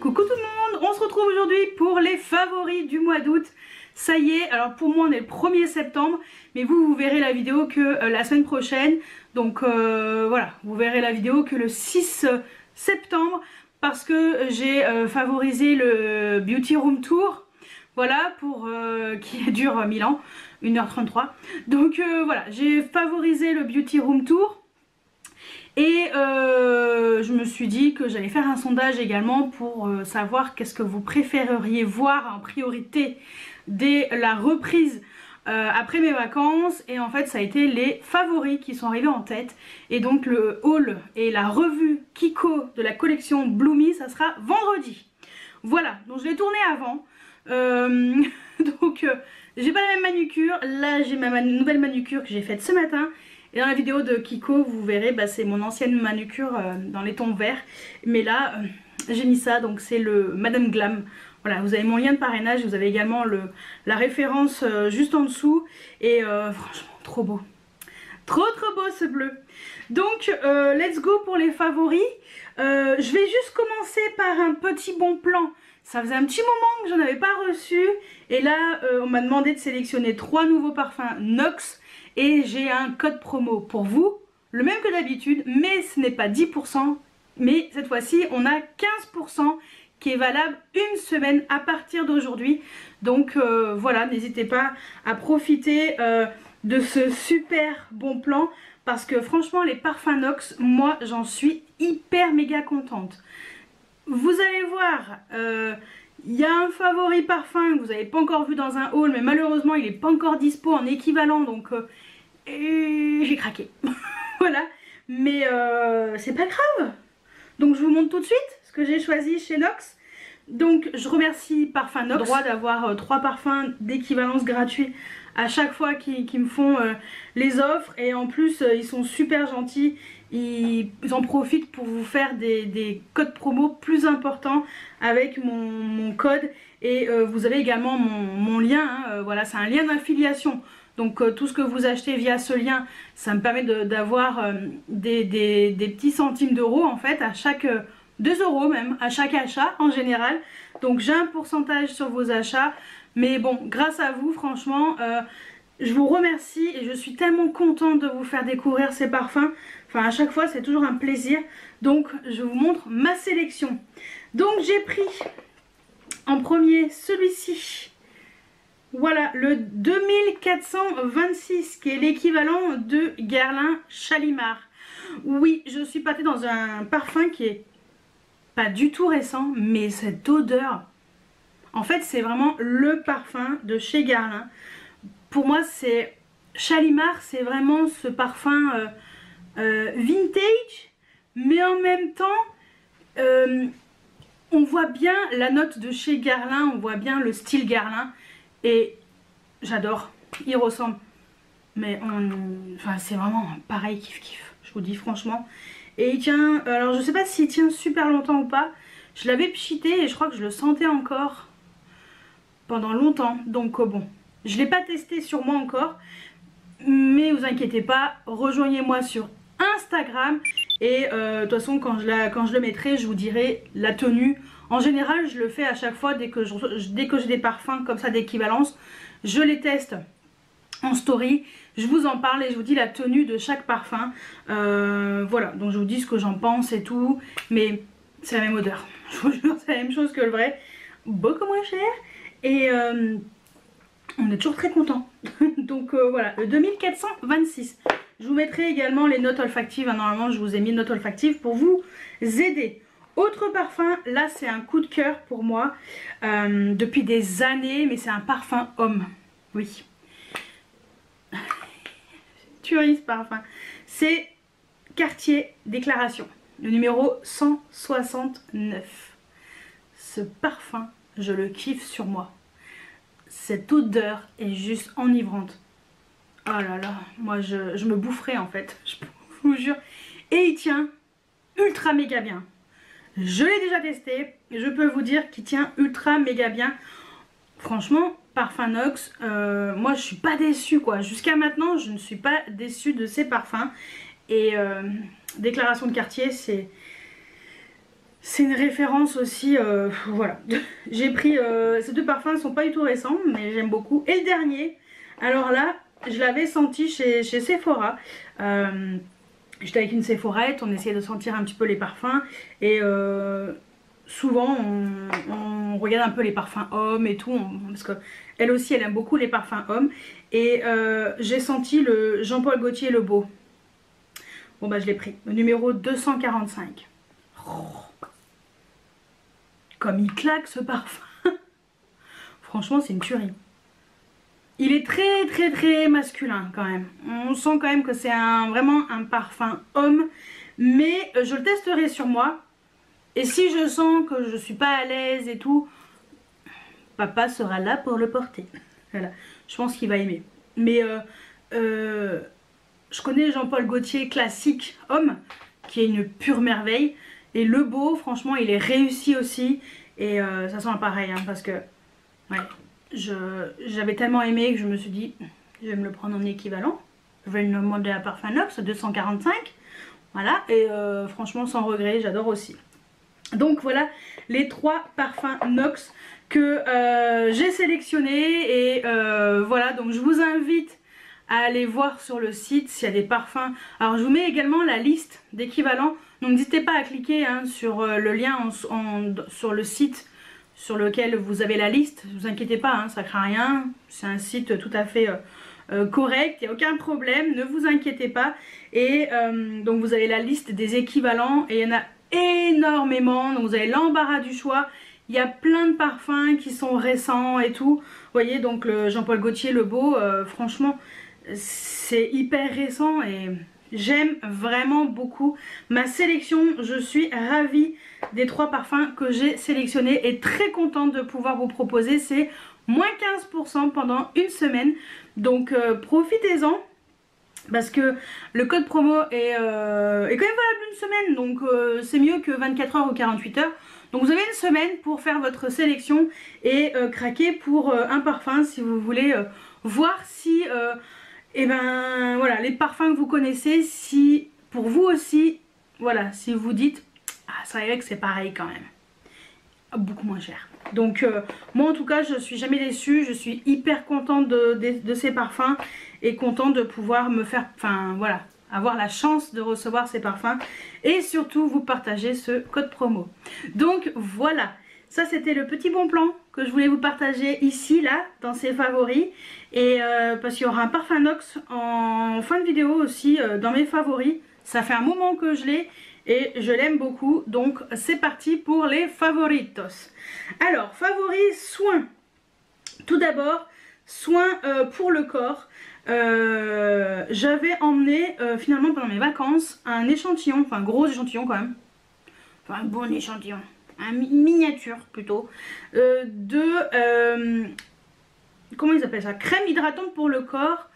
Coucou tout le monde, on se retrouve aujourd'hui pour les favoris du mois d'août. Ça y est, alors pour moi on est le 1er septembre, mais vous verrez la vidéo que la semaine prochaine. Donc voilà, vous verrez la vidéo que le 6 septembre parce que j'ai favorisé le Beauty Room Tour. Voilà, pour qui dure 1000 ans, 1h33. Donc voilà, j'ai favorisé le Beauty Room Tour. Et je me suis dit que j'allais faire un sondage également pour savoir qu'est-ce que vous préféreriez voir en priorité dès la reprise après mes vacances. Et en fait ça a été les favoris qui sont arrivés en tête. Et donc le haul et la revue Kiko de la collection Bloomy, ça sera vendredi. Voilà, donc je l'ai tourné avant. Donc j'ai pas la même manucure. Là j'ai ma nouvelle manucure que j'ai faite ce matin. Et dans la vidéo de Kiko, vous verrez, c'est mon ancienne manucure dans les tons verts. Mais là, j'ai mis ça, donc c'est le Madame Glam. Voilà, vous avez mon lien de parrainage, vous avez également la référence juste en dessous. Et franchement, trop beau. Trop beau ce bleu. Donc, let's go pour les favoris. Je vais juste commencer par un petit bon plan. Ça faisait un petit moment que j'en avais pas reçu. Et là, on m'a demandé de sélectionner 3 nouveaux parfums Nox. Et j'ai un code promo pour vous, le même que d'habitude, mais ce n'est pas 10%, mais cette fois-ci on a 15% qui est valable une semaine à partir d'aujourd'hui. Donc voilà, n'hésitez pas à profiter de ce super bon plan, parce que franchement les parfums Nox, moi j'en suis hyper méga contente. Vous allez voir, il y a un favori parfum que vous n'avez pas encore vu dans un haul, mais malheureusement il n'est pas encore dispo en équivalent, donc j'ai craqué. Voilà, mais c'est pas grave. Donc je vous montre tout de suite ce que j'ai choisi chez Nox. Donc je remercie Parfum Nox, droit d'avoir 3 parfums d'équivalence gratuits à chaque fois qu'ils me font les offres. Et en plus ils sont super gentils. Ils en profitent pour vous faire des codes promo plus importants avec mon code. Et vous avez également mon lien, hein, voilà, c'est un lien d'affiliation. Donc tout ce que vous achetez via ce lien, ça me permet d'avoir des petits centimes d'euros en fait, à chaque 2 € même, à chaque achat en général. Donc j'ai un pourcentage sur vos achats. Mais bon, grâce à vous, franchement, je vous remercie et je suis tellement contente de vous faire découvrir ces parfums. Enfin, à chaque fois, c'est toujours un plaisir. Donc je vous montre ma sélection. Donc j'ai pris en premier celui-ci. Voilà, le 2426 qui est l'équivalent de Guerlain Shalimar. Oui, je suis partie dans un parfum qui est pas du tout récent, mais cette odeur, en fait c'est vraiment le parfum de chez Guerlain. Pour moi c'est Shalimar, c'est vraiment ce parfum vintage, mais en même temps on voit bien la note de chez Guerlain, on voit bien le style Guerlain. Et j'adore, il ressemble, mais enfin, c'est vraiment pareil, kiff, je vous dis franchement. Et il tient, alors je sais pas s'il tient super longtemps ou pas, je l'avais pchité et je crois que je le sentais encore pendant longtemps. Donc bon, je l'ai pas testé sur moi encore, mais vous inquiétez pas, rejoignez-moi sur Instagram. Et de toute façon quand je le mettrai, je vous dirai la tenue. En général je le fais à chaque fois dès que j'ai des parfums comme ça d'équivalence. Je les teste en story, je vous en parle et je vous dis la tenue de chaque parfum. Voilà, donc je vous dis ce que j'en pense et tout. Mais c'est la même odeur, je vous jure, c'est la même chose que le vrai. Beaucoup moins cher. Et on est toujours très content. Donc voilà, le 2426. Je vous mettrai également les notes olfactives. Normalement je vous ai mis notes olfactives pour vous aider. Autre parfum, là c'est un coup de cœur pour moi depuis des années, mais c'est un parfum homme. Oui. Tuerie ce parfum. C'est Cartier Déclaration, le numéro 169. Ce parfum, je le kiffe sur moi. Cette odeur est juste enivrante. Oh là là, moi je me boufferais en fait, je vous jure. Et il tient ultra méga bien. Je l'ai déjà testé, et je peux vous dire qu'il tient ultra méga bien. Franchement, parfum Nox, moi je suis pas déçue quoi. Jusqu'à maintenant, je ne suis pas déçue de ces parfums. Et Déclaration de Cartier, c'est c'est une référence aussi, voilà. J'ai pris, ces deux parfums ne sont pas du tout récents, mais j'aime beaucoup. Et le dernier, alors là, je l'avais senti chez Sephora. J'étais avec une Sephorette, on essayait de sentir un petit peu les parfums. Et souvent, on regarde un peu les parfums hommes et tout, parce qu'elle aussi, elle aime beaucoup les parfums hommes. Et j'ai senti le Jean-Paul Gaultier Le Beau. Bon bah je l'ai pris, le numéro 245. Oh. Comme il claque ce parfum. Franchement c'est une tuerie. Il est très masculin quand même. On sent quand même que c'est vraiment un parfum homme. Mais je le testerai sur moi. Et si je sens que je suis pas à l'aise et tout, papa sera là pour le porter. Voilà, je pense qu'il va aimer. Mais je connais Jean-Paul Gaultier classique homme, qui est une pure merveille. Et Le Beau, franchement, il est réussi aussi. Et ça sent pareil, hein, parce que ouais, j'avais tellement aimé que je me suis dit, je vais me le prendre en équivalent. Je vais le demander à Parfum Nox, 245. Voilà, et franchement, sans regret, j'adore aussi. Donc voilà les 3 parfums Nox que j'ai sélectionnés. Et voilà, donc je vous invite à aller voir sur le site s'il y a des parfums. Alors je vous mets également la liste d'équivalents. Donc n'hésitez pas à cliquer hein, sur le lien sur le site sur lequel vous avez la liste. Ne vous inquiétez pas, hein, ça ne craint rien. C'est un site tout à fait correct, il n'y a aucun problème, ne vous inquiétez pas. Et donc vous avez la liste des équivalents et il y en a énormément. Donc vous avez l'embarras du choix. Il y a plein de parfums qui sont récents et tout. Vous voyez, donc le Jean-Paul Gaultier Le Beau, franchement, c'est hyper récent et j'aime vraiment beaucoup ma sélection. Je suis ravie des 3 parfums que j'ai sélectionnés et très contente de pouvoir vous proposer. C'est moins 15% pendant une semaine. Donc profitez-en. Parce que le code promo est quand même valable une semaine. Donc c'est mieux que 24 heures ou 48 heures. Donc vous avez une semaine pour faire votre sélection et craquer pour un parfum si vous voulez voir si et ben voilà, les parfums que vous connaissez, si pour vous aussi, voilà, si vous dites ah c'est vrai que c'est pareil quand même, beaucoup moins cher. Donc moi en tout cas je suis jamais déçue, je suis hyper contente de ces parfums et contente de pouvoir me faire, enfin voilà, avoir la chance de recevoir ces parfums et surtout vous partager ce code promo. Donc voilà, ça c'était le petit bon plan que je voulais vous partager ici là dans ces favoris. Et parce qu'il y aura un parfum Nox en fin de vidéo aussi dans mes favoris. Ça fait un moment que je l'ai et je l'aime beaucoup. Donc c'est parti pour les favoritos. Alors favoris soins. Tout d'abord soins pour le corps. J'avais emmené finalement pendant mes vacances un échantillon, enfin un gros échantillon quand même. Enfin un bon échantillon. Une miniature plutôt. Comment ils appellent ça? Crème hydratante pour le corps,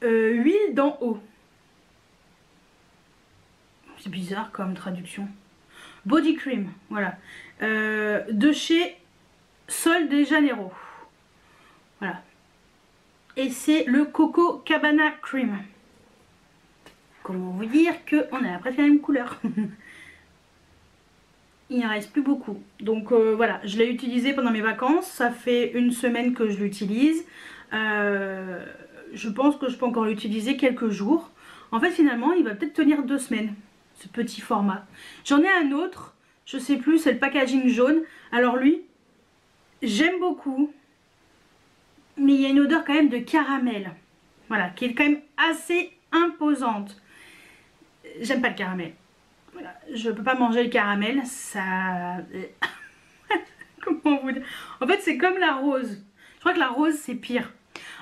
huile d'en haut. C'est bizarre comme traduction. Body cream, voilà. De chez Sol de Janeiro. Voilà. Et c'est le Coco Cabana Cream. Comment vous dire qu'on a presque la même couleur. Il n'en reste plus beaucoup. Donc voilà, je l'ai utilisé pendant mes vacances. Ça fait une semaine que je l'utilise. Je pense que je peux encore l'utiliser quelques jours. En fait, finalement, il va peut-être tenir 2 semaines, ce petit format. J'en ai un autre, je sais plus, c'est le packaging jaune. Alors lui, j'aime beaucoup. Mais il y a une odeur quand même de caramel. Voilà, qui est quand même assez imposante. J'aime pas le caramel. Voilà, je peux pas manger le caramel, ça... Comment vous dire? En fait, c'est comme la rose. Je crois que la rose, c'est pire.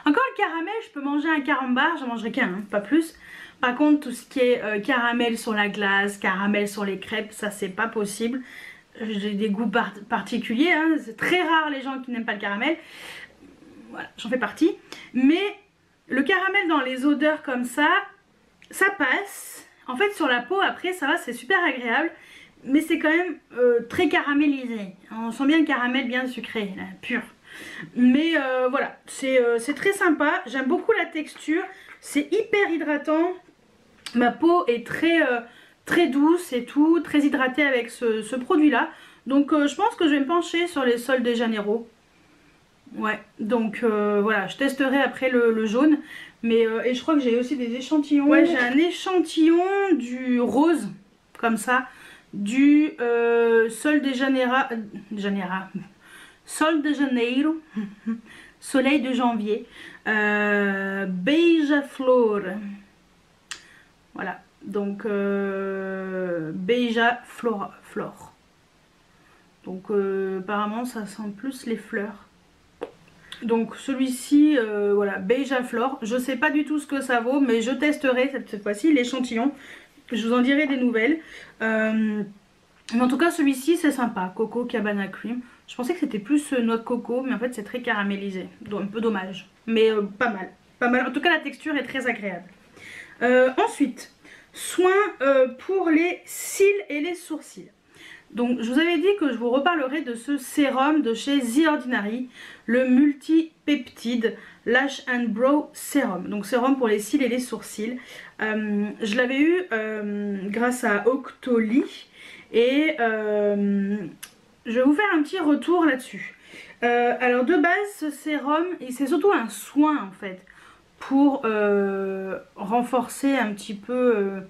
Encore le caramel, je peux manger un carambar, j'en mangerai qu'un, hein, pas plus. Par contre, tout ce qui est caramel sur la glace, caramel sur les crêpes, ça, c'est pas possible. J'ai des goûts particuliers, hein. C'est très rare les gens qui n'aiment pas le caramel. Voilà, j'en fais partie. Mais le caramel dans les odeurs comme ça passe. En fait sur la peau après ça va, c'est super agréable. Mais c'est quand même très caramélisé. On sent bien le caramel bien sucré, là, pur. Mais voilà, c'est très sympa. J'aime beaucoup la texture. C'est hyper hydratant. Ma peau est très très douce et tout, très hydratée avec ce produit là. Donc je pense que je vais me pencher sur les Sol de Janeiro. Ouais, donc voilà, je testerai après le jaune. Mais et je crois que j'ai aussi des échantillons. Ouais, j'ai un échantillon du rose, comme ça, du Sol de Sol de Janeiro, soleil de janvier, Beija-Flor. Voilà, donc Beija-Flor. Donc apparemment ça sent plus les fleurs. Donc celui-ci, voilà, Beija-Flor. Je sais pas du tout ce que ça vaut, mais je testerai cette fois-ci l'échantillon. Je vous en dirai des nouvelles. Mais en tout cas celui-ci c'est sympa, Coco Cabana Cream. Je pensais que c'était plus noix de coco, mais en fait c'est très caramélisé, donc un peu dommage. Mais pas mal, pas mal. En tout cas la texture est très agréable. Ensuite, soins pour les cils et les sourcils. Donc je vous avais dit que je vous reparlerai de ce sérum de chez The Ordinary, le multipeptide Lash and Brow Serum. Donc sérum pour les cils et les sourcils. Je l'avais eu grâce à Octoly et je vais vous faire un petit retour là-dessus. Alors de base ce sérum, c'est surtout un soin en fait pour renforcer un petit peu...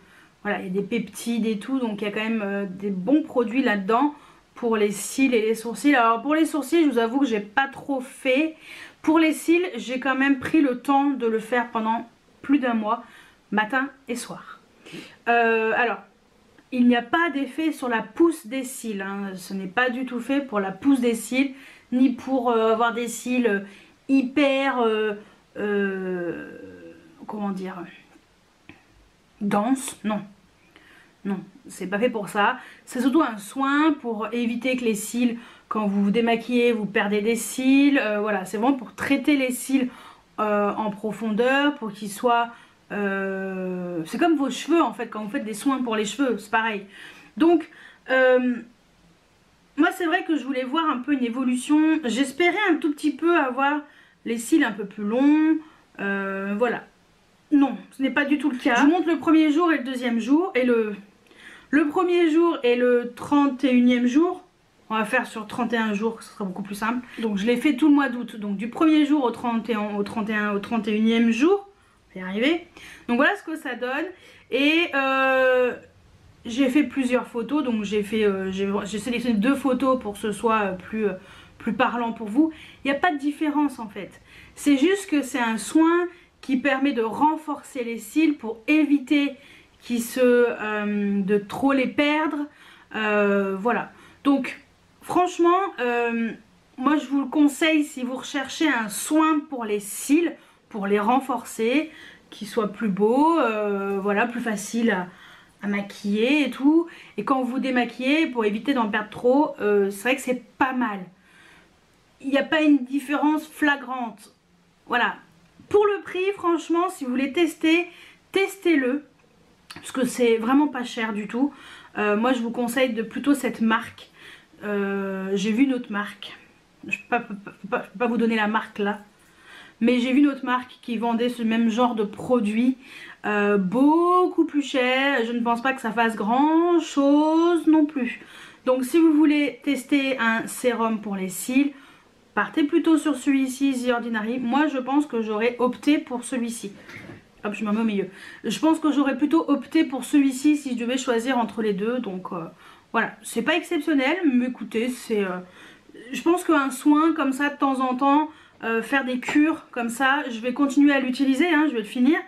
voilà, il y a des peptides et tout, donc il y a quand même des bons produits là-dedans pour les cils et les sourcils. Alors pour les sourcils, je vous avoue que j'ai pas trop fait. Pour les cils, j'ai quand même pris le temps de le faire pendant plus d'un mois, matin et soir. Alors, il n'y a pas d'effet sur la pousse des cils, hein. Ce n'est pas du tout fait pour la pousse des cils, ni pour avoir des cils hyper... comment dire, dense, non, non, c'est pas fait pour ça. C'est surtout un soin pour éviter que les cils, quand vous vous démaquillez, vous perdez des cils. Voilà, c'est vraiment pour traiter les cils en profondeur, pour qu'ils soient... c'est comme vos cheveux en fait, quand vous faites des soins pour les cheveux, c'est pareil. Donc moi c'est vrai que je voulais voir un peu une évolution. J'espérais un tout petit peu avoir les cils un peu plus longs. Voilà. Non, ce n'est pas du tout le cas. Je vous montre le premier jour et le deuxième jour. Et le premier jour et le 31e jour. On va faire sur 31 jours, ce sera beaucoup plus simple. Donc je l'ai fait tout le mois d'août. Donc du premier jour au 31e jour. On va y arriver. Donc voilà ce que ça donne. Et j'ai fait plusieurs photos. Donc j'ai sélectionné 2 photos pour que ce soit plus parlant pour vous. Il n'y a pas de différence en fait. C'est juste que c'est un soin qui permet de renforcer les cils pour éviter de trop les perdre. Voilà. Donc franchement, moi je vous le conseille si vous recherchez un soin pour les cils, pour les renforcer, qu'ils soient plus beaux, voilà, plus facile à maquiller et tout. Et quand vous démaquillez, pour éviter d'en perdre trop, c'est vrai que c'est pas mal. Il n'y a pas une différence flagrante. Voilà. Pour le prix, franchement, si vous voulez tester, testez-le. Parce que c'est vraiment pas cher du tout. Moi, je vous conseille plutôt cette marque. J'ai vu une autre marque. Je peux pas vous donner la marque là. Mais j'ai vu une autre marque qui vendait ce même genre de produit. Beaucoup plus cher. Je ne pense pas que ça fasse grand chose non plus. Donc si vous voulez tester un sérum pour les cils, partez plutôt sur celui-ci, The Ordinary. Moi, je pense que j'aurais opté pour celui-ci. Hop, je me mets au milieu. Je pense que j'aurais plutôt opté pour celui-ci si je devais choisir entre les deux. Donc, voilà. C'est pas exceptionnel, mais écoutez, c'est... je pense qu'un soin comme ça, de temps en temps, faire des cures comme ça, je vais continuer à l'utiliser, hein, je vais le finir.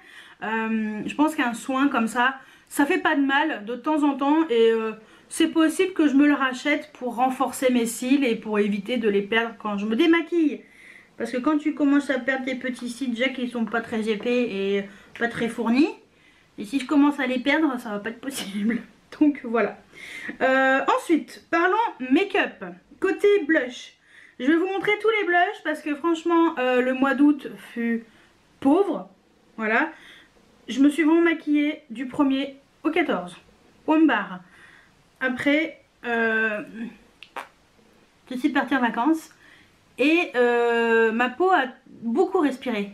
Je pense qu'un soin comme ça fait pas de mal de temps en temps et... c'est possible que je me le rachète pour renforcer mes cils et pour éviter de les perdre quand je me démaquille. Parce que quand tu commences à perdre tes petits cils déjà qui sont pas très épais et pas très fournis, et si je commence à les perdre, ça va pas être possible. Donc voilà. Ensuite, parlons make-up. Côté blush, je vais vous montrer tous les blushs parce que franchement, le mois d'août fut pauvre. Voilà. Je me suis vraiment maquillée du 1er au 14. Point barre. Après, je suis partie en vacances et ma peau a beaucoup respiré.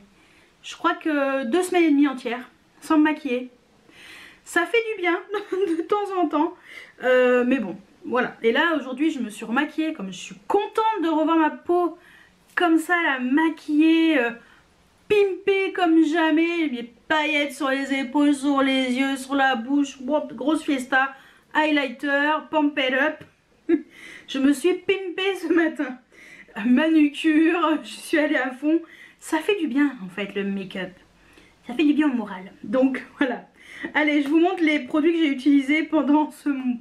Je crois que 2 semaines et demie entières, sans me maquiller. Ça fait du bien de temps en temps. Mais bon, voilà. Et là, aujourd'hui, je me suis remaquillée. Comme je suis contente de revoir ma peau comme ça, la maquillée, pimpée comme jamais. Les paillettes sur les épaules, sur les yeux, sur la bouche. Grosse fiesta. Highlighter, pump it up. Je me suis pimpée ce matin. Manucure, je suis allée à fond. Ça fait du bien en fait le make-up. Ça fait du bien au moral. Donc voilà. Allez, je vous montre les produits que j'ai utilisés pendant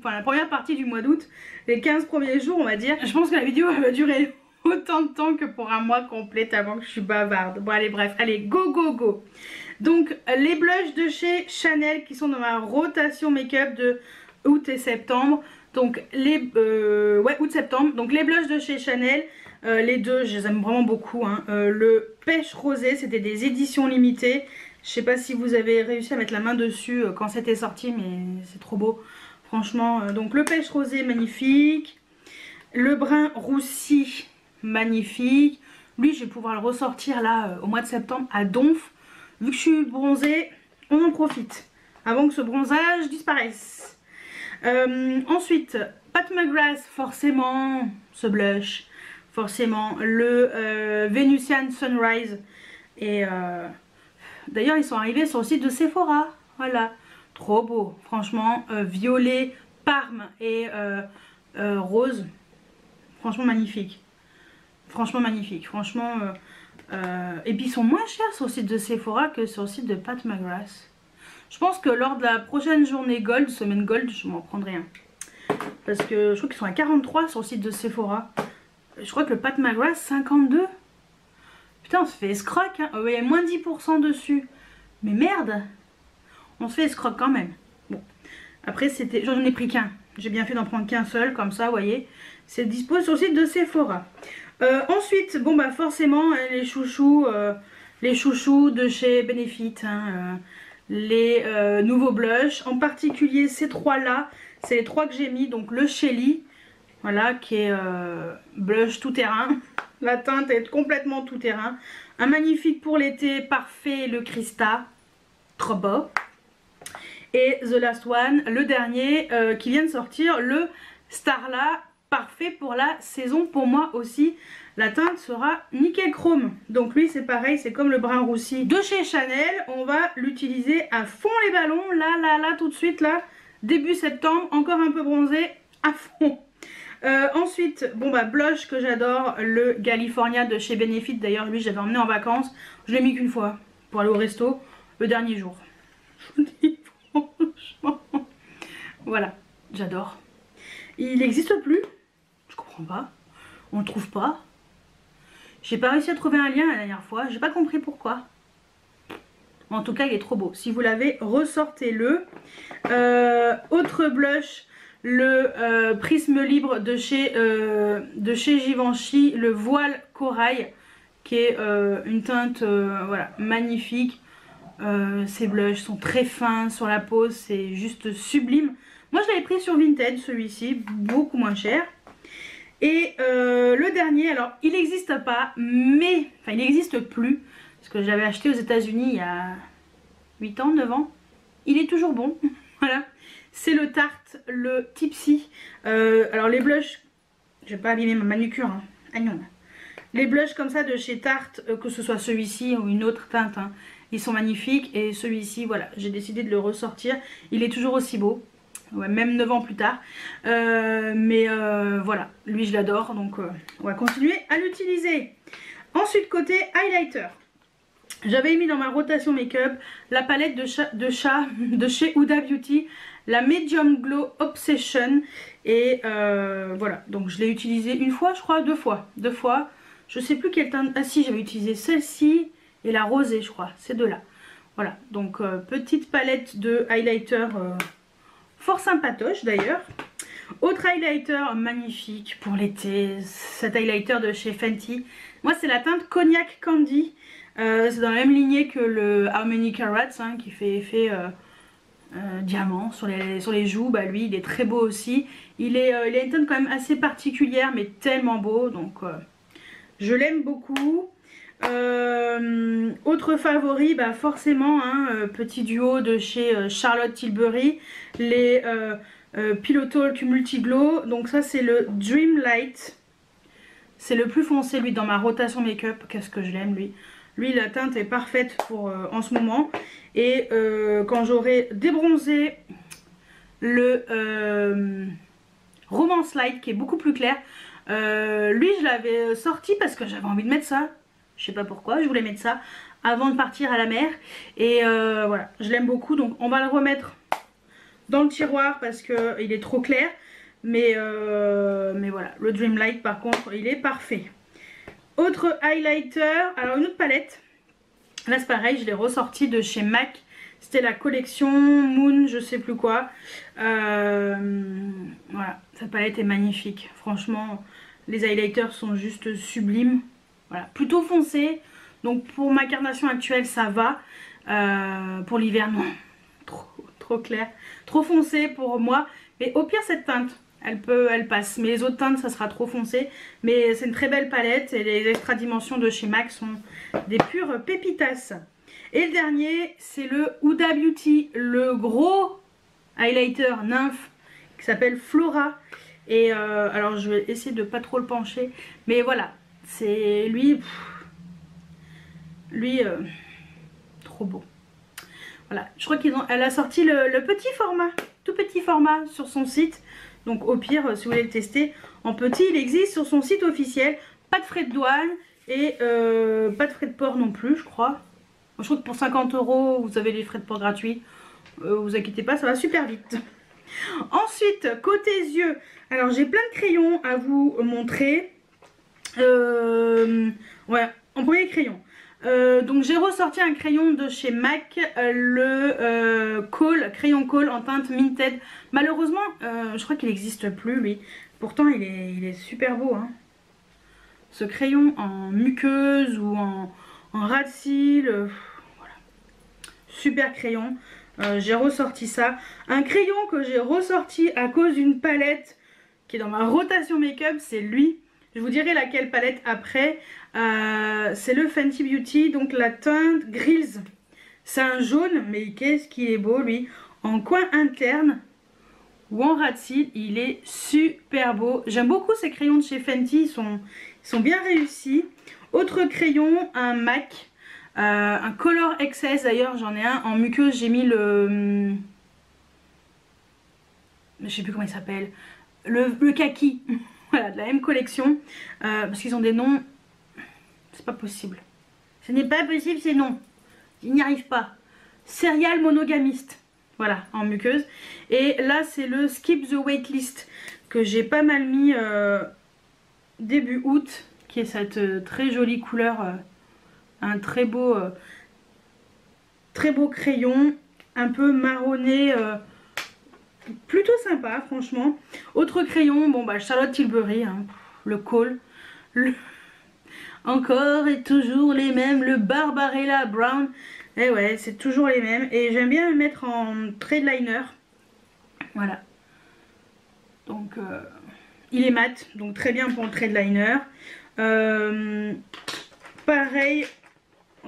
la première partie du mois d'août. Les 15 premiers jours on va dire. Je pense que la vidéo elle va durer autant de temps que pour un mois complet avant que je suis bavarde. Bon allez bref, allez go go go. Donc les blushs de chez Chanel qui sont dans ma rotation make-up de août et septembre. Donc les août-septembre. Donc les blushs de chez Chanel. Les deux, je les aime vraiment beaucoup. Hein. Le pêche rosé, c'était des éditions limitées. Je sais pas si vous avez réussi à mettre la main dessus quand c'était sorti, mais c'est trop beau. Franchement, donc le pêche rosé, magnifique. Le brun roussi, magnifique. Lui, je vais pouvoir le ressortir là au mois de septembre à donf. Vu que je suis bronzée, on en profite. Avant que ce bronzage disparaisse. Ensuite, Pat McGrath, forcément, ce blush. Forcément, le Venusian Sunrise. Et d'ailleurs, ils sont arrivés sur le site de Sephora. Voilà, trop beau. Franchement, violet, parme et rose. Franchement, magnifique. Franchement, magnifique. Franchement, et puis ils sont moins chers sur le site de Sephora que sur le site de Pat McGrath. Je pense que lors de la prochaine journée Gold, semaine Gold, je m'en prendrai un. Parce que je crois qu'ils sont à 43 sur le site de Sephora. Je crois que le Pat McGrath 52. Putain on se fait escroc hein. Il y a moins 10% dessus. Mais merde. On se fait escroc quand même. Bon. Après c'était. J'en ai pris qu'un. J'ai bien fait d'en prendre qu'un seul. Comme ça vous voyez. C'est dispo sur le site de Sephora. Ensuite bon bah forcément les chouchous de chez Benefit. Hein, les nouveaux blushs. En particulier ces trois là. C'est les trois que j'ai mis. Donc le Shelly. Voilà, qui est blush tout terrain. La teinte est complètement tout terrain. Un magnifique pour l'été, parfait, le Christa. Trop beau. Et The Last One, le dernier qui vient de sortir, le Starla, parfait pour la saison. Pour moi aussi, la teinte sera nickel chrome. Donc lui, c'est pareil, c'est comme le brun roussi de chez Chanel. On va l'utiliser à fond les ballons. Là, tout de suite, là, début septembre, encore un peu bronzé, à fond. Ensuite, bon bah blush que j'adore, le California de chez Benefit. D'ailleurs lui j'avais emmené en vacances, je l'ai mis qu'une fois pour aller au resto le dernier jour. Je vous dis franchement, voilà, j'adore. Il n'existe plus, je comprends pas, on le trouve pas. J'ai pas réussi à trouver un lien la dernière fois, j'ai pas compris pourquoi. En tout cas il est trop beau, si vous l'avez ressortez-le. Autre blush, le prisme libre de chez Givenchy, le voile corail qui est une teinte voilà, magnifique. Ces blushs sont très fins sur la peau, c'est juste sublime. Moi je l'avais pris sur Vinted celui-ci, beaucoup moins cher. Et le dernier, alors il n'existe pas, mais enfin il n'existe plus parce que je l'avais acheté aux États-Unis il y a 8 ans, 9 ans. Il est toujours bon, voilà. C'est le Tarte, le Tipsy. Alors les blushs, je vais pas abîmer ma manucure. Hein. Ah non. Les blushs comme ça de chez Tarte, que ce soit celui-ci ou une autre teinte, hein, ils sont magnifiques. Et celui-ci, voilà, j'ai décidé de le ressortir. Il est toujours aussi beau. Ouais, même 9 ans plus tard. Voilà, lui je l'adore. Donc on va continuer à l'utiliser. Ensuite, côté highlighter. J'avais mis dans ma rotation make-up la palette de chez Huda Beauty, la Medium Glow Obsession. Et voilà, donc je l'ai utilisée une fois, je crois, deux fois. Je sais plus quelle teinte. Ah si, j'avais utilisé celle-ci et la rosée, je crois, ces deux-là. Voilà, donc petite palette de highlighter fort sympatoche d'ailleurs. Autre highlighter magnifique pour l'été, cet highlighter de chez Fenty. Moi c'est la teinte Cognac Candy. C'est dans la même lignée que le How Many Carats hein, qui fait effet diamant sur les joues. Bah, lui il est très beau aussi. Il a une teinte quand même assez particulière mais tellement beau. Donc je l'aime beaucoup. Autre favori, bah forcément, hein, petit duo de chez Charlotte Tilbury, les Pillow Talk Multiglow. Donc ça c'est le Dream Light. C'est le plus foncé lui dans ma rotation make-up. Qu'est-ce que je l'aime lui. Lui la teinte est parfaite pour en ce moment. Et quand j'aurai débronzé le Romance Light qui est beaucoup plus clair, lui je l'avais sorti parce que j'avais envie de mettre ça. Je sais pas pourquoi, je voulais mettre ça avant de partir à la mer. Et voilà, je l'aime beaucoup. Donc on va le remettre dans le tiroir parce qu'il est trop clair. Mais voilà, le Dream Light par contre, il est parfait. Autre highlighter, alors une autre palette. Là c'est pareil, je l'ai ressorti de chez MAC. C'était la collection Moon, je sais plus quoi. Voilà, cette palette est magnifique. Franchement, les highlighters sont juste sublimes. Voilà, plutôt foncé. Donc pour ma carnation actuelle, ça va. Pour l'hiver, non. Trop clair. Trop foncé pour moi. Mais au pire, cette teinte, elle passe. Mais les autres teintes, ça sera trop foncé. Mais c'est une très belle palette. Et les extra dimensions de chez MAC sont des pures pépitas. Et le dernier, c'est le Huda Beauty. Le gros highlighter nymphe qui s'appelle Flora. Et alors, je vais essayer de pas trop le pencher. Mais voilà. C'est lui, trop beau. Voilà, je crois qu'elle a sorti le petit format, tout petit format sur son site. Donc au pire, si vous voulez le tester en petit, il existe sur son site officiel. Pas de frais de douane et pas de frais de port non plus, je crois. Je crois que pour 50 €, vous avez les frais de port gratuits. Vous inquiétez pas, ça va super vite. Ensuite, côté yeux, alors j'ai plein de crayons à vous montrer. Ouais, en premier crayon. Donc j'ai ressorti un crayon de chez MAC, le crayon Kohl en teinte Minted. Malheureusement, je crois qu'il n'existe plus lui. Pourtant il est super beau, hein. Ce crayon en muqueuse ou en ras de cils, voilà. Super crayon. J'ai ressorti ça. Un crayon que j'ai ressorti à cause d'une palette qui est dans ma rotation make-up, c'est lui. Je vous dirai laquelle palette après. C'est le Fenty Beauty, donc la teinte Grills. C'est un jaune, mais qu'est-ce qu'il est beau lui. En coin interne ou en ras de cils, il est super beau. J'aime beaucoup ces crayons de chez Fenty, ils sont bien réussis. Autre crayon, un MAC. Un Color XS, d'ailleurs j'en ai un en muqueuse. J'ai mis le... je sais plus comment il s'appelle. Le kaki. Voilà, de la M collection. Parce qu'ils ont des noms. C'est pas possible. Ce n'est pas possible, c'est non. Il n'y arrive pas. Serial monogamiste. Voilà, en muqueuse. Et là, c'est le Skip the Waitlist que j'ai pas mal mis début août. Qui est cette très jolie couleur. Un très beau crayon. Un peu marronné. Plutôt sympa franchement. Autre crayon, bon bah Charlotte Tilbury, hein, le Kohl, encore et toujours les mêmes, le Barbarella Brown, et ouais c'est toujours les mêmes. Et j'aime bien le mettre en trade liner, voilà. Donc il est mat, donc très bien pour le trade liner. Pareil,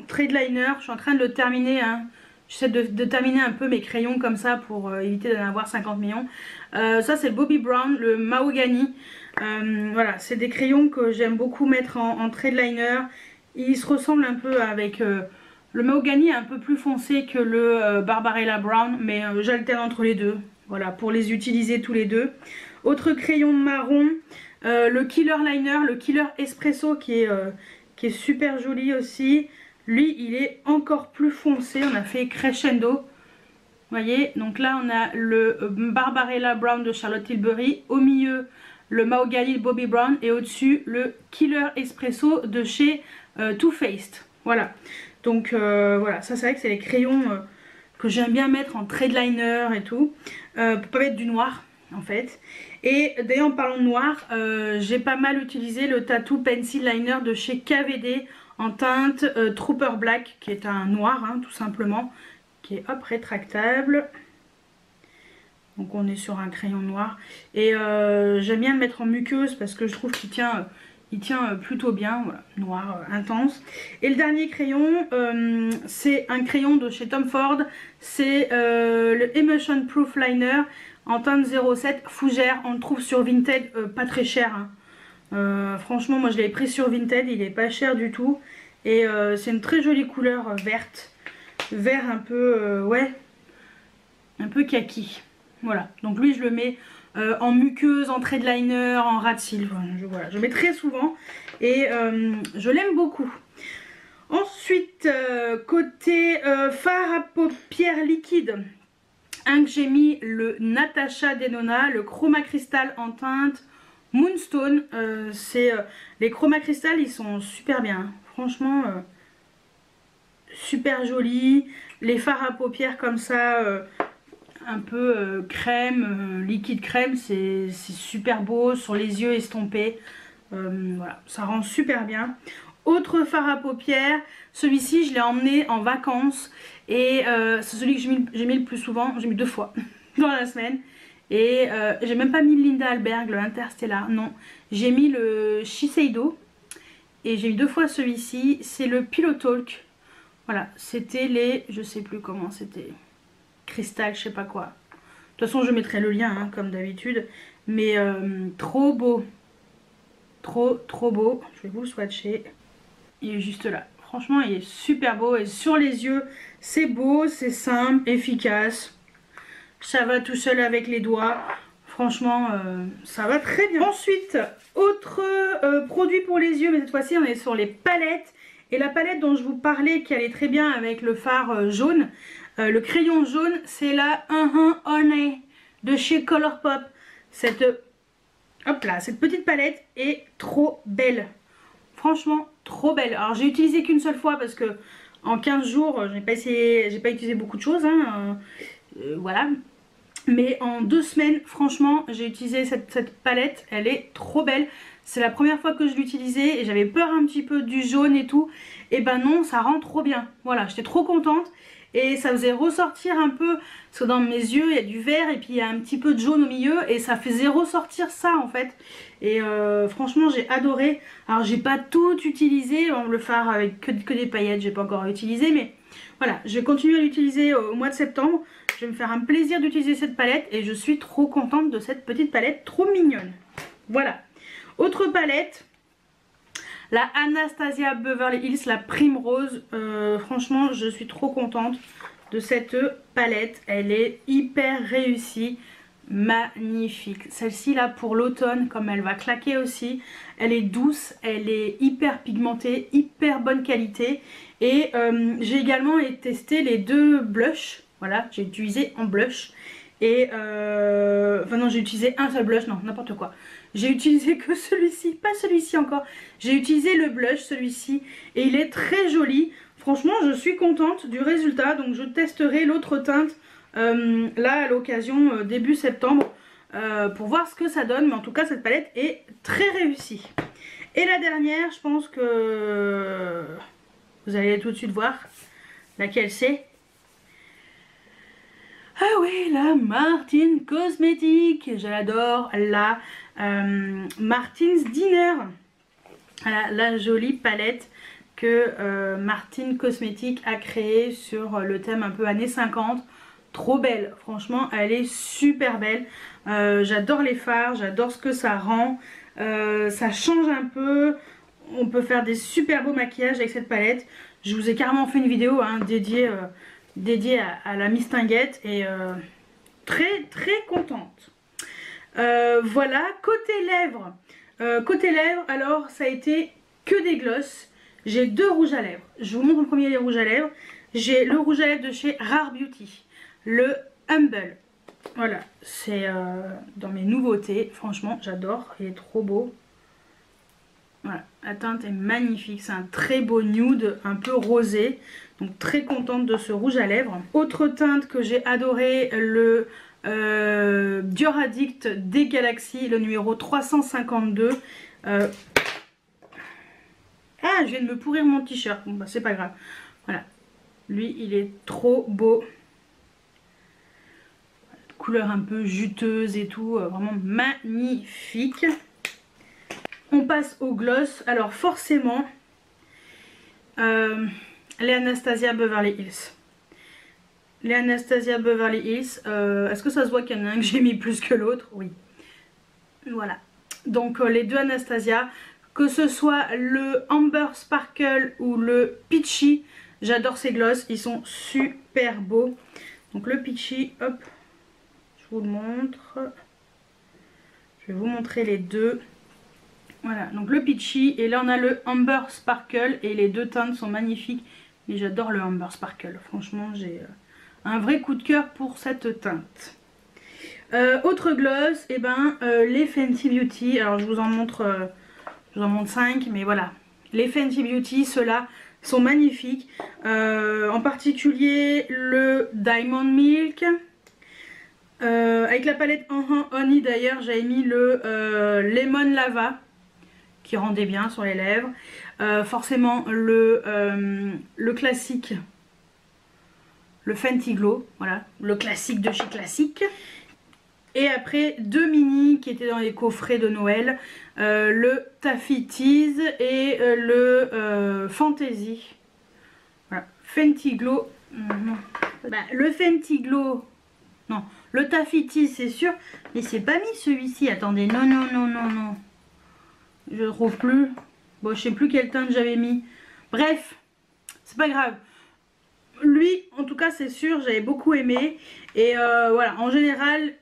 trade liner, je suis en train de le terminer, hein. J'essaie de terminer un peu mes crayons comme ça pour éviter d'en avoir 50 millions. Ça c'est le Bobbi Brown, le Mahogany. Voilà, c'est des crayons que j'aime beaucoup mettre en trade liner. Ils se ressemblent un peu avec... le Mahogany est un peu plus foncé que le Barbarella Brown, mais j'alterne entre les deux. Voilà, pour les utiliser tous les deux. Autre crayon marron, le Killer Liner, le Killer Espresso qui est super joli aussi. Lui, il est encore plus foncé. On a fait crescendo. Vous voyez, donc là, on a le Barbarella Brown de Charlotte Tilbury. Au milieu, le Mahogany de Bobbi Brown. Et au-dessus, le Killer Espresso de chez Too Faced. Voilà. Donc, voilà. Ça, c'est vrai que c'est les crayons que j'aime bien mettre en trade liner et tout. Pour pas mettre du noir, en fait. Et d'ailleurs, en parlant de noir, j'ai pas mal utilisé le Tattoo Pencil Liner de chez KVD. En teinte Trooper Black, qui est un noir, hein, tout simplement, qui est hop rétractable. Donc on est sur un crayon noir. Et j'aime bien le mettre en muqueuse parce que je trouve qu'il tient il tient plutôt bien, voilà, noir intense. Et le dernier crayon, c'est un crayon de chez Tom Ford, c'est le Emotion Proof Liner en teinte 07 fougère. On le trouve sur Vinted, pas très cher, hein. Franchement moi je l'ai pris sur Vinted, il est pas cher du tout. Et c'est une très jolie couleur verte, vert un peu, ouais, un peu kaki. Voilà, donc lui je le mets en muqueuse, en trait de liner, en ras de cils. Voilà, je le mets très souvent et je l'aime beaucoup. Ensuite, côté fard à paupières liquide, que j'ai mis le Natasha Denona, le Chroma Crystal en teinte Moonstone. Les Chroma Crystal, ils sont super bien, hein. Franchement, super jolis. Les fards à paupières comme ça, un peu crème, liquide crème, c'est super beau sur les yeux estompés. Voilà, ça rend super bien. Autre fard à paupières, celui-ci je l'ai emmené en vacances et c'est celui que j'ai mis le plus souvent, j'ai mis 2 fois dans la semaine. Et j'ai même pas mis le Linda Alberg, le Interstellar, non. J'ai mis le Shiseido et j'ai mis 2 fois celui-ci, c'est le Pillow Talk. Voilà, c'était les, je sais plus comment c'était, cristal, je sais pas quoi. De toute façon je mettrai le lien hein, comme d'habitude. Mais trop beau. Trop beau. Je vais vous le swatcher. Il est juste là. Franchement il est super beau. Et sur les yeux c'est beau, c'est simple, efficace. Ça va tout seul avec les doigts. Franchement ça va très bien. Ensuite autre produit pour les yeux. Mais cette fois-ci on est sur les palettes. Et la palette dont je vous parlais qui allait très bien avec le fard jaune. Le crayon jaune, c'est la Honey de chez Colourpop. Cette petite palette est trop belle. Franchement, trop belle. Alors, j'ai utilisé qu'une seule fois parce que en 15 jours, j'ai pas utilisé beaucoup de choses. Hein, voilà. Mais en 2 semaines, franchement, j'ai utilisé cette palette. Elle est trop belle. C'est la première fois que je l'utilisais et j'avais peur un petit peu du jaune et tout. Et ben non, ça rend trop bien. Voilà, j'étais trop contente. Et ça faisait ressortir un peu, parce que dans mes yeux il y a du vert et puis il y a un petit peu de jaune au milieu. Et ça faisait ressortir ça en fait. Et franchement j'ai adoré. Alors j'ai pas tout utilisé, le fard avec que des paillettes, j'ai pas encore utilisé. Mais voilà, je vais continuer à l'utiliser au mois de septembre. Je vais me faire un plaisir d'utiliser cette palette. Et je suis trop contente de cette petite palette, trop mignonne. Voilà. Autre palette, la Anastasia Beverly Hills, la Primrose. Franchement, je suis trop contente de cette palette. Elle est hyper réussie, magnifique. Celle-ci là pour l'automne, comme elle va claquer aussi. Elle est douce, elle est hyper pigmentée, hyper bonne qualité. Et j'ai également testé les 2 blushs. Voilà, j'ai utilisé en blush. Et enfin non, j'ai utilisé un seul blush, non, n'importe quoi. J'ai utilisé que celui-ci, pas celui-ci encore. J'ai utilisé le blush, celui-ci, et il est très joli. Franchement, je suis contente du résultat. Donc je testerai l'autre teinte là à l'occasion début septembre pour voir ce que ça donne. Mais en tout cas, cette palette est très réussie. Et la dernière, je pense que vous allez tout de suite voir laquelle c'est. Ah oui, la Martin Cosmetics, j'adore la Martin's Dinner. Voilà, la jolie palette que Martin Cosmetics a créée sur le thème un peu années 50. Trop belle, franchement elle est super belle. J'adore les fards, j'adore ce que ça rend. Ça change un peu, on peut faire des super beaux maquillages avec cette palette. Je vous ai carrément fait une vidéo hein, dédiée à la mistinguette et très contente. Voilà, côté lèvres, alors ça a été que des glosses. J'ai 2 rouges à lèvres. Je vous montre en premier les rouges à lèvres. J'ai le rouge à lèvres de chez Rare Beauty, le Humble. Voilà, c'est dans mes nouveautés. Franchement, j'adore, il est trop beau. Voilà, la teinte est magnifique, c'est un très beau nude, un peu rosé. Donc très contente de ce rouge à lèvres. Autre teinte que j'ai adoré, le Dior Addict des Galaxies, le numéro 352. Ah, je viens de me pourrir mon t-shirt. Bon bah c'est pas grave. Voilà, lui il est trop beau. Couleur un peu juteuse et tout, vraiment magnifique. On passe au gloss. Alors forcément, les Anastasia Beverly Hills. Les Anastasia Beverly Hills. Est-ce que ça se voit qu'il y en a un que j'ai mis plus que l'autre? Oui. Voilà. Donc les deux Anastasia, que ce soit le Amber Sparkle ou le Peachy, j'adore ces gloss, ils sont super beaux. Donc le Peachy, hop, je vous le montre. Je vais vous montrer les deux. Voilà, donc le Peachy et là on a le Amber Sparkle et les deux teintes sont magnifiques. Et j'adore le Amber Sparkle, franchement j'ai un vrai coup de cœur pour cette teinte. Autre gloss, et les Fenty Beauty. Alors je vous en montre 5, mais voilà. Les Fenty Beauty, ceux-là sont magnifiques. En particulier le Diamond Milk. Avec la palette Honey d'ailleurs, j'avais mis le Lemon Lava qui rendait bien sur les lèvres. Forcément le classique, le Fenty Glow, voilà, le classique de chez Classique. Et après deux mini qui étaient dans les coffrets de Noël, le Taffy Tease et le Fantasy. Voilà, Fenty Glow. Le Fenty Glow, non, le Taffy Tease c'est sûr, mais c'est pas mis celui-ci. Attendez, non. Je ne trouve plus. Bon, je sais plus quelle teinte j'avais mis. Bref, c'est pas grave. Lui, en tout cas, c'est sûr, j'avais beaucoup aimé. Et voilà, en général,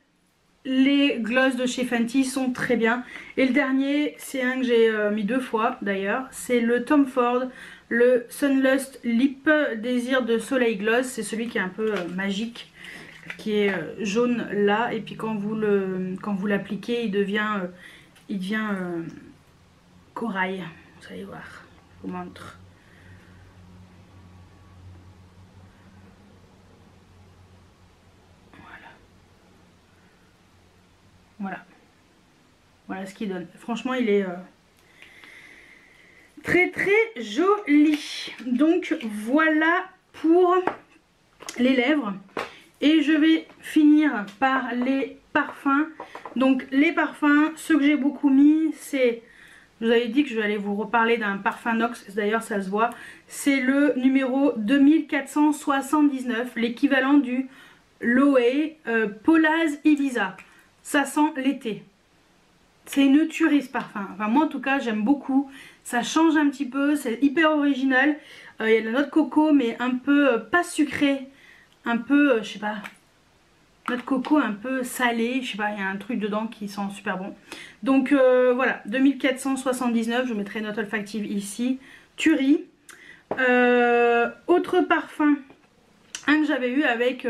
les gloss de chez Fenty sont très bien. Et le dernier, c'est un que j'ai mis 2 fois d'ailleurs. C'est le Tom Ford, le Sunlust Lip Désir de Soleil Gloss. C'est celui qui est un peu magique, qui est jaune là. Et puis quand vous l'appliquez, il devient corail. Vous allez voir, je vous montre. Voilà ce qu'il donne. Franchement, il est très joli. Donc voilà pour les lèvres. Et je vais finir par les parfums. Donc les parfums, ceux que j'ai beaucoup mis, c'est... Je vous avais dit que je vais aller vous reparler d'un parfum Nox, d'ailleurs ça se voit. C'est le numéro 2479, l'équivalent du Loewe Polaz Ibiza. Ça sent l'été. C'est une tuerie ce parfum. Enfin moi en tout cas j'aime beaucoup. Ça change un petit peu, c'est hyper original. Il y a de la noix de coco mais un peu pas sucré. Un peu, je sais pas, noix de coco un peu salée. Je sais pas, il y a un truc dedans qui sent super bon. Donc voilà, 2479, je mettrai note olfactive ici. Tuerie. Autre parfum, un que j'avais eu avec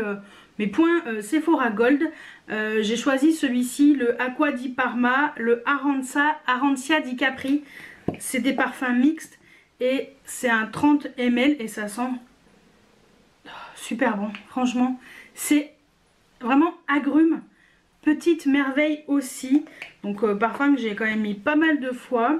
mes points Sephora Gold. J'ai choisi celui-ci, le Acqua di Parma, le Arancia di Capri. C'est des parfums mixtes et c'est un 30 ml et ça sent super bon. Franchement, c'est vraiment agrumes. Petite merveille aussi. Donc parfum que j'ai quand même mis pas mal de fois.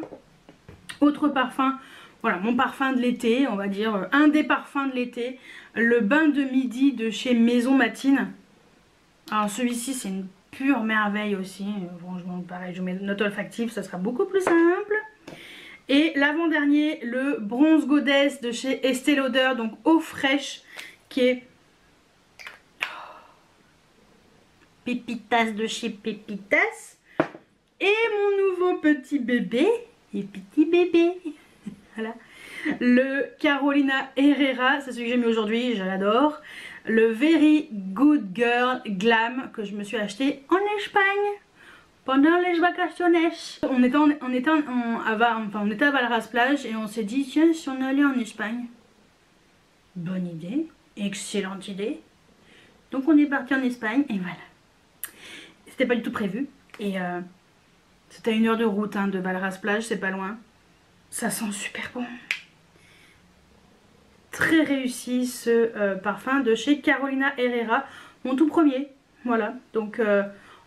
Autre parfum, voilà mon parfum de l'été, on va dire un des parfums de l'été. Le bain de midi de chez Maison Matine. Alors celui-ci c'est une pure merveille aussi. Franchement pareil, je mets note olfactive, ça sera beaucoup plus simple. Et l'avant-dernier, le Bronze Goddess de chez Estée Lauder, donc eau fraîche, qui est Pépitas de chez Pépitas. Et mon nouveau petit bébé, et petit bébé, voilà, le Carolina Herrera, c'est celui que j'ai mis aujourd'hui, je l'adore. Le Very Good Girl Glam que je me suis acheté en Espagne pendant les vacaciones. On était à Valras Plage et on s'est dit tiens si on allait en Espagne. Bonne idée, excellente idée. Donc on est parti en Espagne et voilà. C'était pas du tout prévu et c'était à 1 heure de route de Valras Plage, c'est pas loin. Ça sent super bon. Très réussi ce parfum de chez Carolina Herrera, mon tout premier. Voilà, donc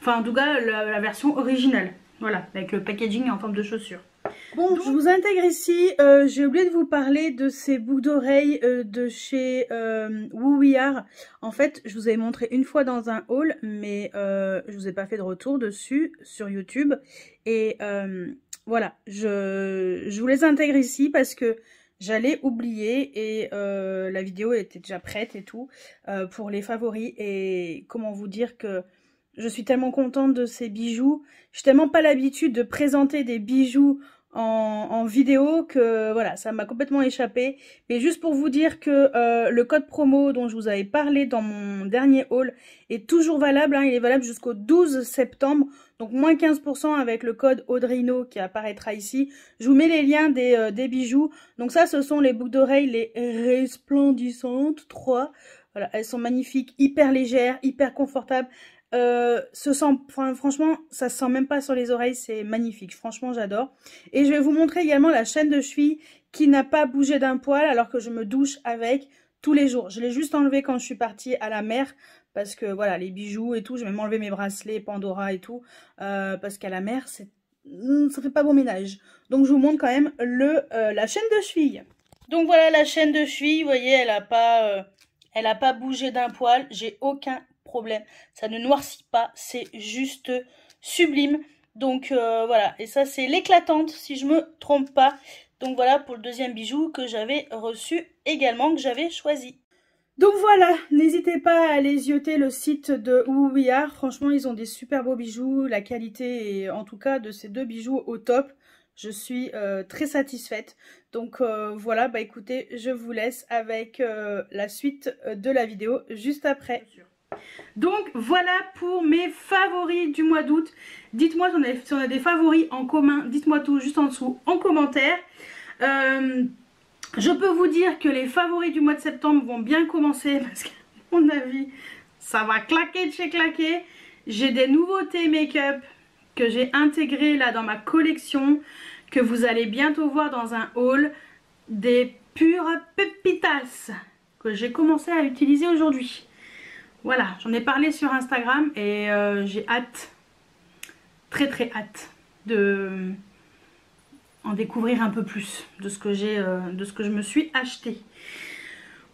enfin en tout cas la version originale. Voilà, avec le packaging en forme de chaussure. Bon, donc, je vous intègre ici. J'ai oublié de vous parler de ces boucles d'oreilles de chez Woo We Are. En fait, je vous avais montré une fois dans un haul, mais je vous ai pas fait de retour dessus sur YouTube. Et voilà, je vous les intègre ici parce que j'allais oublier et la vidéo était déjà prête et tout pour les favoris. Et comment vous dire que je suis tellement contente de ces bijoux. J'ai tellement pas l'habitude de présenter des bijoux en vidéo que voilà, ça m'a complètement échappé. Mais juste pour vous dire que le code promo dont je vous avais parlé dans mon dernier haul est toujours valable, hein, il est valable jusqu'au 12 septembre. Donc moins 15% avec le code Audrino qui apparaîtra ici. Je vous mets les liens des bijoux. Donc ça, ce sont les boucles d'oreilles, les resplendissantes 3. Voilà, elles sont magnifiques, hyper légères, hyper confortables. Franchement, ça se sent même pas sur les oreilles, c'est magnifique. Franchement, j'adore. Et je vais vous montrer également la chaîne de cheville qui n'a pas bougé d'un poil alors que je me douche avec tous les jours. Je l'ai juste enlevé quand je suis partie à la mer. Parce que voilà, les bijoux et tout, je vais même enlever mes bracelets, Pandora et tout. Parce qu'à la mer, ça fait pas bon ménage. Donc je vous montre quand même la chaîne de cheville. Donc voilà la chaîne de cheville, vous voyez, elle a pas bougé d'un poil. J'ai aucun problème. Ça ne noircit pas, c'est juste sublime. Donc voilà, et ça c'est l'éclatante si je me trompe pas. Donc voilà pour le deuxième bijou que j'avais reçu également, que j'avais choisi. Donc voilà, n'hésitez pas à aller zioter le site de Woo We Are. Franchement, ils ont des super beaux bijoux. La qualité est en tout cas de ces deux bijoux au top. Je suis très satisfaite. Donc voilà, bah écoutez, je vous laisse avec la suite de la vidéo juste après. Donc voilà pour mes favoris du mois d'août. Dites-moi si on a des favoris en commun. Dites-moi tout juste en dessous en commentaire. Je peux vous dire que les favoris du mois de septembre vont bien commencer parce qu'à mon avis, ça va claquer de chez claquer. J'ai des nouveautés make-up que j'ai intégrées là dans ma collection, que vous allez bientôt voir dans un haul, des pures pépitas que j'ai commencé à utiliser aujourd'hui. Voilà, j'en ai parlé sur Instagram et j'ai hâte, très hâte de en découvrir un peu plus de ce que je me suis acheté.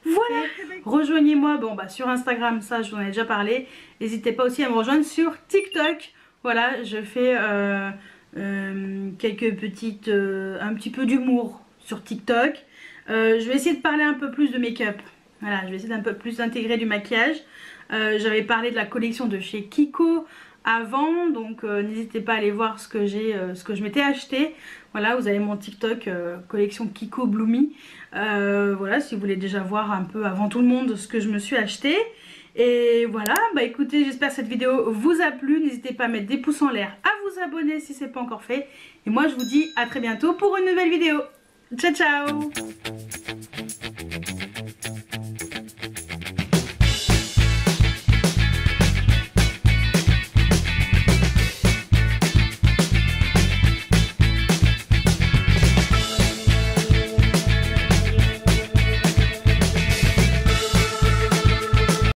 Voilà, rejoignez-moi sur Instagram, ça je vous en ai déjà parlé. N'hésitez pas aussi à me rejoindre sur TikTok. Voilà, je fais quelques petites, un petit peu d'humour sur TikTok. Je vais essayer de parler un peu plus de make-up. Voilà, je vais essayer d'un peu plus d'intégrer du maquillage. J'avais parlé de la collection de chez Kiko avant, donc n'hésitez pas à aller voir ce que je m'étais acheté. Voilà, vous avez mon TikTok collection Kiko Bloomy. Voilà, si vous voulez déjà voir un peu avant tout le monde ce que je me suis acheté. Et voilà, bah écoutez, j'espère que cette vidéo vous a plu. N'hésitez pas à mettre des pouces en l'air, à vous abonner si ce n'est pas encore fait. Et moi je vous dis à très bientôt pour une nouvelle vidéo. Ciao ciao.